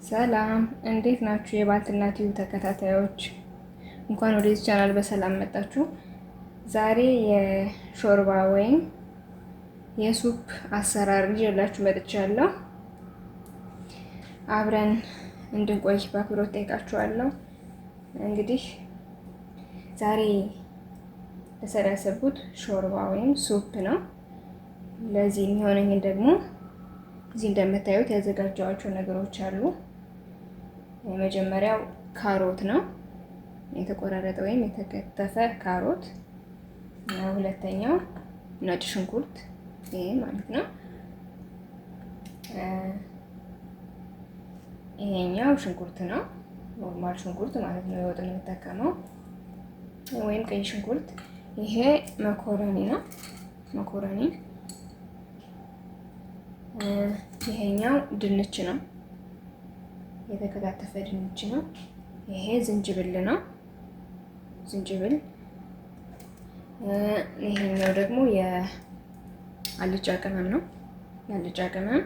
ሰላም እንዴት ናችሁ? የባልትና ቲዩብ ተከታታዮች እንኳን ወደዚህ ቻናል በሰላም መጣችሁ። ዛሬ የሾርባ ወይም የሱፕ አሰራር ይዤላችሁ መጥቻለሁ። አብረን እንድንቆይ በአክብሮት ጠይቃችኋለሁ። እንግዲህ ዛሬ ልሰራ ያሰብኩት ሾርባ ወይም ሱፕ ነው። ለዚህ የሚሆነኝን ደግሞ እዚህ እንደምታዩት ያዘጋጀኋቸው ነገሮች አሉ። የመጀመሪያው ካሮት ነው፣ የተቆራረጠ ወይም የተከተፈ ካሮት። ሁለተኛው ነጭ ሽንኩርት ይሄ ማለት ነው። ይሄኛው ሽንኩርት ነው፣ ኖርማል ሽንኩርት ማለት ነው። የወጥ የምንጠቀመው ወይም ቀይ ሽንኩርት። ይሄ መኮረኒ ነው፣ መኮረኒ። ይሄኛው ድንች ነው፣ የተከታተፈ ድንች ነው። ይሄ ዝንጅብል ነው፣ ዝንጅብል። ይሄኛው ደግሞ የአልጫ ቅመም ነው፣ የአልጫ ቅመም።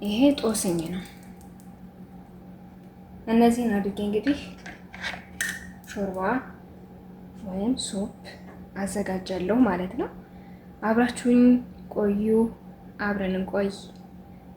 ይሄ ጦስኝ ነው። እነዚህን አድርጌ እንግዲህ ሾርባ ወይም ሱፕ አዘጋጃለሁ ማለት ነው። አብራችሁኝ ቆዩ፣ አብረን እንቆይ።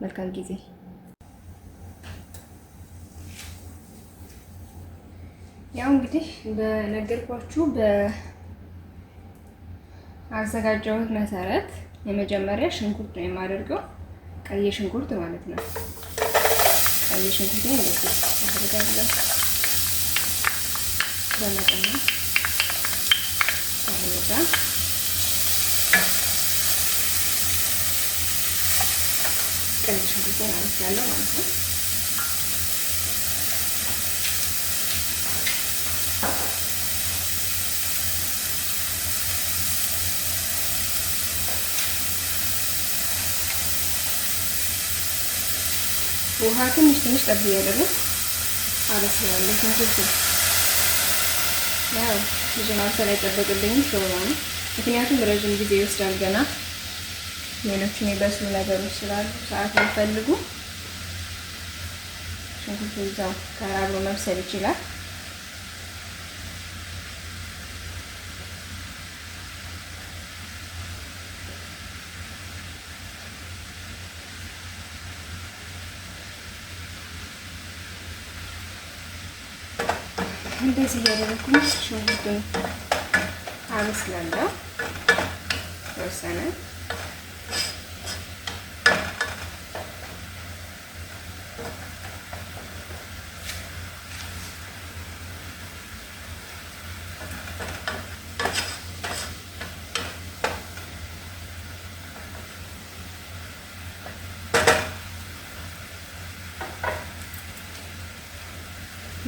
መልካም ጊዜ። ያው እንግዲህ በነገርኳችሁ በአዘጋጀሁት መሰረት የመጀመሪያ ሽንኩርት ነው የማደርገው፣ ቀይ ሽንኩርት ማለት ነው። ቀይ ሽንኩርት እንደዚህ አደርጋለሁ በመጠኑ ሳይበዛ። ቀይ ሽንኩርት አነሳለሁ ማለት ነው። ውሃ ትንሽ ጠብ እያደረግን አበስላለሁ። ሽንኩርቱ ያው ብዙ ማብሰል አይጠበቅብኝም፣ ሾርባ ነው። ምክንያቱም ረዥም ጊዜ ይወስዳል። ገና ሌሎች የሚበስሉ ነገሮች ስላሉ ሰዓት የሚፈልጉ ሽንኩርቱ እዛው ከአብሮ መብሰል ይችላል። እንደዚህ እያደረኩኝ ሽንኩርቱን አበስላለሁ ተወሰነ።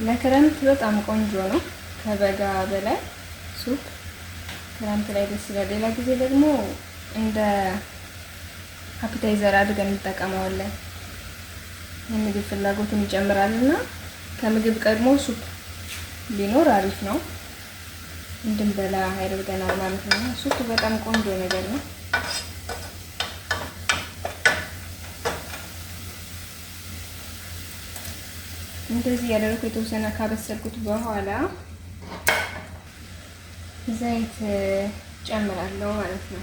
ለክረምት በጣም ቆንጆ ነው፣ ከበጋ በላይ ሱፕ ክረምት ላይ ደስ ይላል። ሌላ ጊዜ ደግሞ እንደ አፒታይዘር አድርገን እንጠቀመዋለን። የምግብ ፍላጎትን ይጨምራልና ከምግብ ቀድሞ ሱፕ ቢኖር አሪፍ ነው፣ እንድንበላ ያደርገናል ማለት ነው። ሱፕ በጣም ቆንጆ ነገር ነው። እንደዚህ ያደረኩ የተወሰነ ካበሰልኩት በኋላ ዘይት ጨምራለሁ ማለት ነው።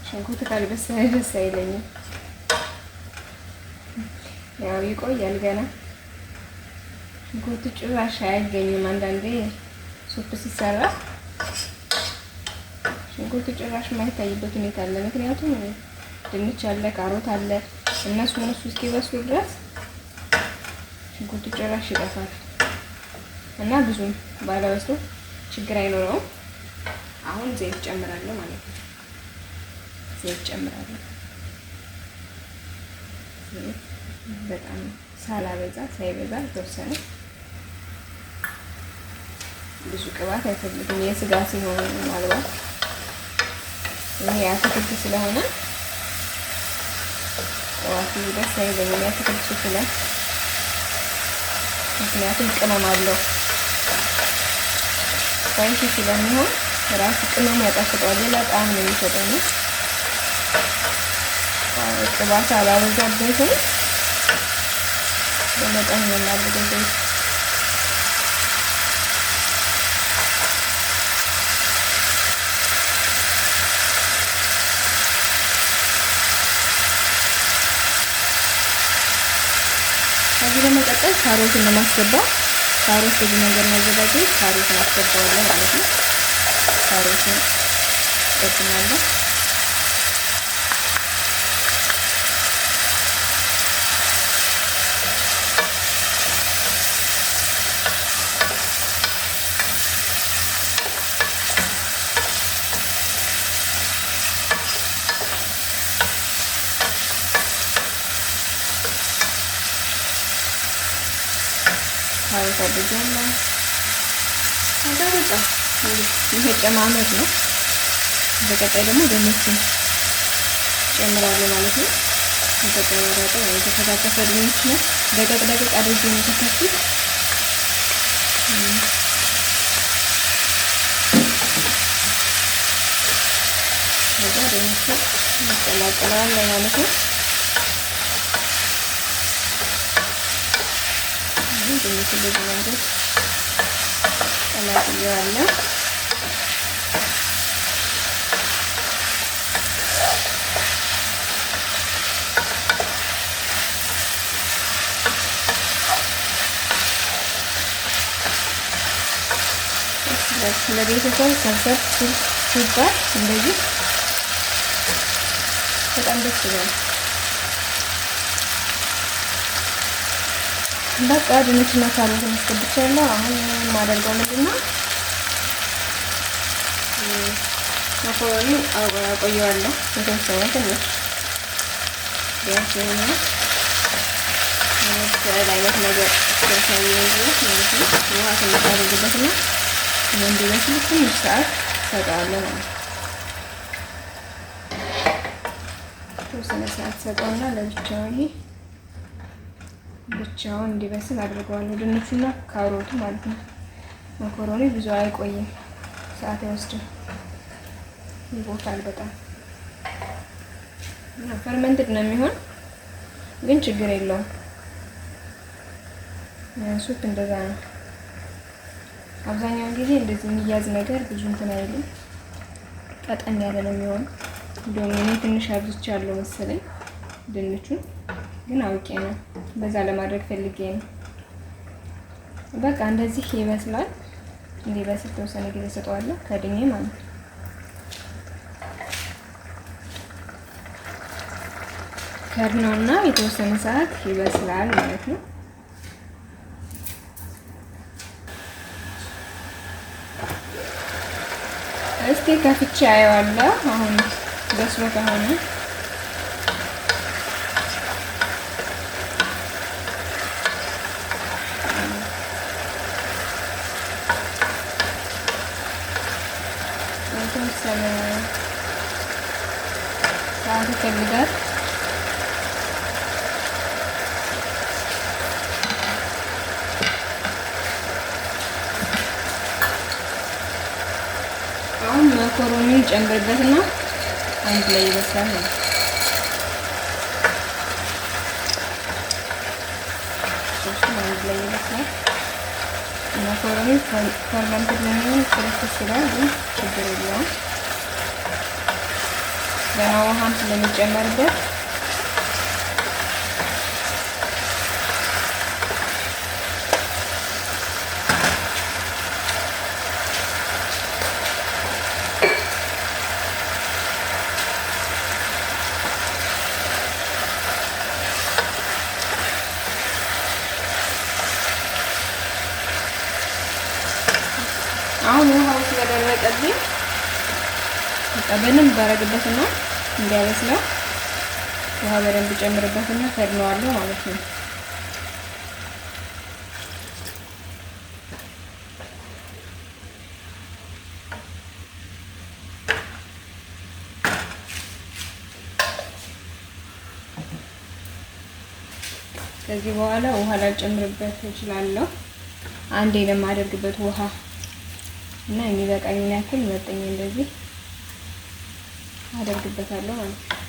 ሽንኩርት ካልበሰለ ደስ አይለኝም። ያው ይቆያል ገና። ሽንኩርት ጭራሽ አይገኝም። አንዳንዴ ሱፕ ሲሰራ ሽንኩርት ጭራሽ የማይታይበት ሁኔታ አለ። ምክንያቱም ድንች አለ፣ ካሮት አለ። እነሱ እስኪበስሉ ድረስ ሽንኩርቱ ጭራሽ ይጠፋል እና ብዙም ባለበስሉ ችግር አይኖረውም። አሁን ዘይት ጨምራለሁ ማለት ነው። ዘይት ጨምራለሁ። ዘይት በጣም ሳላበዛ ሳይበዛ የተወሰነ። ብዙ ቅባት አይፈልግም። የስጋ ሲሆን ምናልባት ይሄ አትክልት ስለሆነ ቅባቱ ደስ አይለኝም የአትክልት ሱፕ ላይ፣ ምክንያቱም ቅመም አለው። ስፓይሲ ስለሚሆን ራሱ ቅመሙ ያጣፍጠዋል። ሌላ ጣዕም ነው የሚሰጠው ነው። ቅባት አላበዛበትም፣ በመጠኑ ነው የማደርገው ዘይት። ከዚህ በመቀጠል ካሮትን ለማስገባት ካሮት በዚህ መንገድ ማዘጋጀት ካሮትን አስገባዋለሁ ማለት ነው። ካሮትን እጠቅማለሁ። ካሮት አድርጌያለሁ። ከዛ በቃ ይሄ ጨማመር ነው። በቀጣይ ደግሞ ድንቹን ጨምራለሁ ማለት ነው። የተቆራረጠ የተከታተፈ ድንች ነው። ደቀቅ ደቀቅ አድርጌ ነው የተከተፍኩት። ከዛ ድንቹን እናቀላቅለዋለን ማለት ነው። ድንቹ በዚህ መንገድ ቀላቅየዋለሁ። ለቤተሰብ ሰብሰብ ሲባል እንደዚህ በጣም ደስ ይላል። በቃ ድንችና ካሮትን አስገብቻለሁ። አሁን የማደርገው ምንድነው መኮረኒ አቆየዋለሁ የተወሰነ ትንሽ ቢያንስ አይነት ነገር ሲያሳይ ድረስ ማለት ነው። ውሃ ትንሽ አደርግበትና እንዲበስል ትንሽ ሰዓት ሰጠዋለሁ ማለት ነው። የተወሰነ ሰዓት ሰጠውና ለብቻው ይሄ ብቻውን እንዲበስል አድርገዋለሁ። ድንቹና ካሮቱ ማለት ነው። መኮረኒ ብዙ አይቆይም፣ ሰዓት አይወስድም፣ ይቦካል በጣም ፈርመንትድ ነው የሚሆን ግን ችግር የለውም። ሱፕ እንደዛ ነው። አብዛኛውን ጊዜ እንደዚህ የሚያዝ ነገር ብዙ እንትን አይልም፣ ቀጠን ያለ ነው የሚሆን። እንደውም እኔ ትንሽ አብዝቻለሁ መሰለኝ ድንቹን፣ ግን አውቄ ነው በዛ ለማድረግ ፈልጌ ነው። በቃ እንደዚህ ይበስላል። እንዲበስል ተወሰነ ጊዜ ሰጠዋለሁ ከድኜ ማለት ነው። ከድነውና የተወሰነ ሰዓት ይበስላል ማለት ነው። እስቲ ከፍቼ አየዋለሁ። አሁን በስሎ ከሆነ የተወሰነ ሰዓት ይፈልጋል። አሁን መኮረኒውን ጨምርበትና አንድ ላይ ይበስላል ነው። ሶስቱም አንድ ላይ ይበስላል። መኮረኒ ፈርመንትድ ነው የሚሆን ክርስቶስ ይላል፣ ግን ችግር የለውም። ገና ውሃም ስለሚጨመርበት አሁን ውሃው ስለደረቀብኝ በደንብ ባረግበትና እንዲያበስለው ውሃ በደንብ ጨምርበትና ከድነዋለሁ ማለት ነው። ከዚህ በኋላ ውሃ ላጨምርበት እችላለሁ። አንዴ ለማደርግበት ውሃ እና የሚበቃኝን ያክል መጠኝ እንደዚህ አደርግበታለሁ ማለት ነው።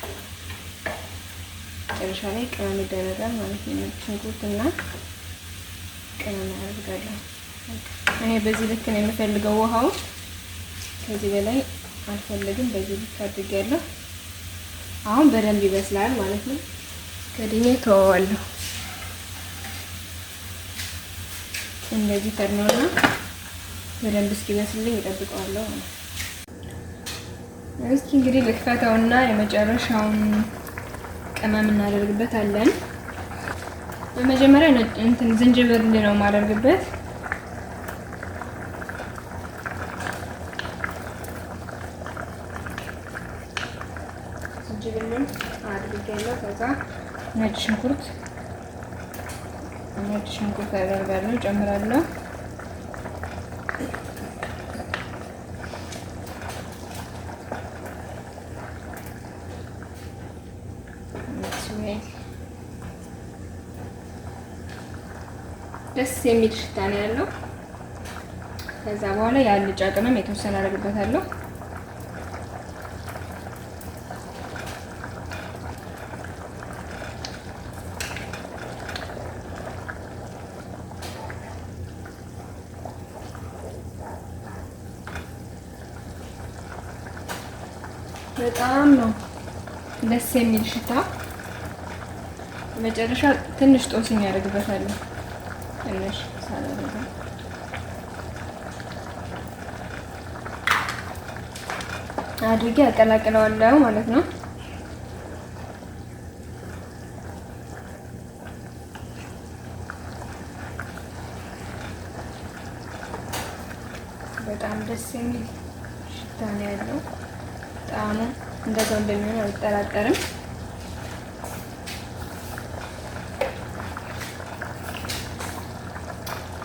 መጨረሻ ላይ ቅመም ይደረጋል ማለት ነው። ሽንኩርትና ቅመም አደርጋለሁ። እኔ በዚህ ልክ ነው የምፈልገው ውሃው፣ ከዚህ በላይ አልፈልግም። በዚህ ልክ አድርጌያለሁ። አሁን በደንብ ይበስላል ማለት ነው። ከድኜ ተወዋለሁ። እንደዚህ ተርኖና በደንብ እስኪበስልኝ እጠብቀዋለሁ ማለት ነው። እስኪ እንግዲህ ልክፈተውና የመጨረሻውን ቅመም እናደርግበታለን። በመጀመሪያ ዝንጅብል ነው የማደርግበት። ዝንጅብሉን አድርጌያለሁ። ከዛ ነጭ ሽንኩርት አደርጋለሁ፣ ጨምራለሁ። ደስ የሚል ሽታ ነው ያለው። ከዛ በኋላ የአልጫ ቅመም የተወሰነ አደርግበታለሁ። በጣም ነው ደስ የሚል ሽታ። መጨረሻ ትንሽ ጦስኝ ያደርግበታለሁ። ትንሽ ሳላደርግ አድርጌ አቀላቅለዋለሁ ማለት ነው። በጣም ደስ የሚል ሽታ ነው ያለው። ጣዕሙ እንደዛው እንደሚሆን አልጠራጠርም።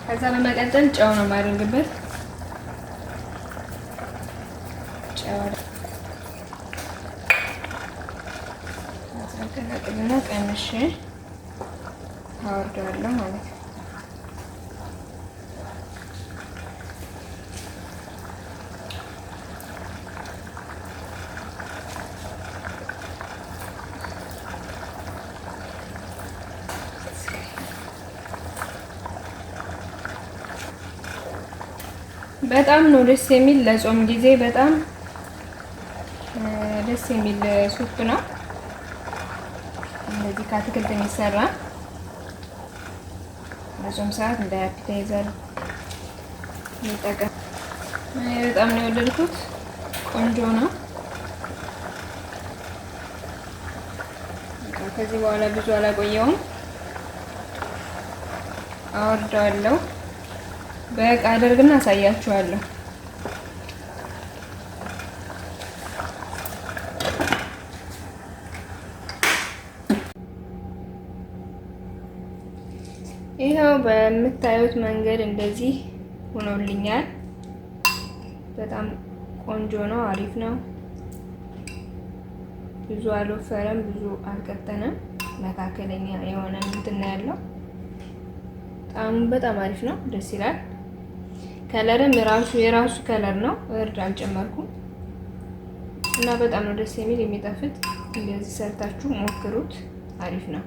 ከዛ በመቀጠል ጨው ነው የማደርግበት። ጨው አቀላቅልና ቀንሼ አወርደዋለሁ ማለት ነው። በጣም ነው ደስ የሚል፣ ለጾም ጊዜ በጣም ደስ የሚል ሱፕ ነው። እንደዚህ ከአትክልት የሚሰራ በጾም ሰዓት እንደ አፒታይዘር እንጠቀም። በጣም ነው የወደድኩት። ቆንጆ ነው። ከዚህ በኋላ ብዙ አላቆየውም፣ አወርደዋለሁ። በቃ አደርግና አሳያችኋለሁ። ይኸው በምታዩት መንገድ እንደዚህ ሆኖልኛል። በጣም ቆንጆ ነው፣ አሪፍ ነው። ብዙ አልወፈረም፣ ብዙ አልቀጠነም፣ መካከለኛ የሆነ እንትን ያለው ጣዕሙ በጣም አሪፍ ነው፣ ደስ ይላል። ከለርም የራሱ ከለር ነው፣ እርድ አልጨመርኩም እና በጣም ነው ደስ የሚል የሚጣፍጥ። እንደዚህ ሰርታችሁ ሞክሩት፣ አሪፍ ነው።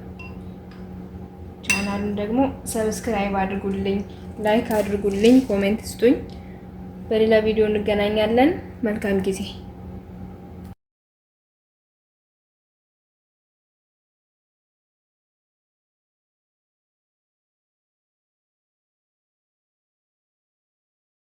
ቻናሉን ደግሞ ሰብስክራይብ አድርጉልኝ፣ ላይክ አድርጉልኝ፣ ኮሜንት ስጡኝ። በሌላ ቪዲዮ እንገናኛለን። መልካም ጊዜ